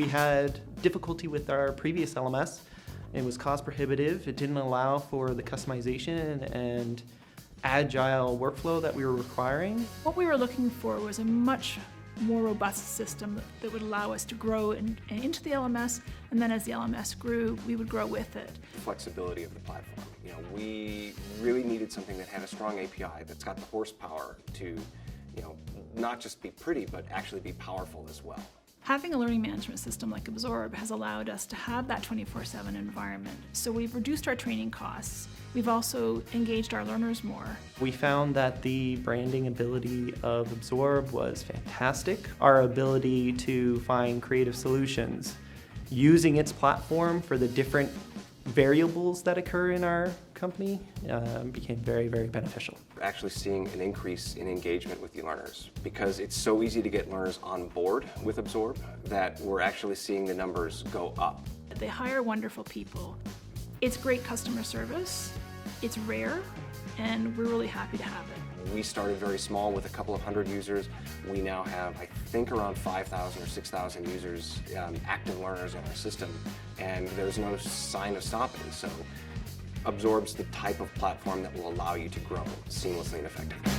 We had difficulty with our previous LMS. It was cost prohibitive. It didn't allow for the customization and agile workflow that we were requiring. What we were looking for was a much more robust system that would allow us to grow into the LMS, and then as the LMS grew, we would grow with it. Flexibility of the platform. We really needed something that had a strong API that's got the horsepower to, not just be pretty, but actually be powerful as well. Having a learning management system like Absorb has allowed us to have that 24/7 environment. So we've reduced our training costs. We've also engaged our learners more. We found that the branding ability of Absorb was fantastic. Our ability to find creative solutions using its platform for the different variables that occur in our company became very, very beneficial. We're actually seeing an increase in engagement with the learners because it's so easy to get learners on board with Absorb that we're actually seeing the numbers go up. They hire wonderful people. It's great customer service. It's rare, and we're really happy to have it. We started very small with a couple of hundred users. We now have, I think, around 5,000 or 6,000 users, active learners in our system, and there's no sign of stopping. So Absorb's the type of platform that will allow you to grow seamlessly and effectively.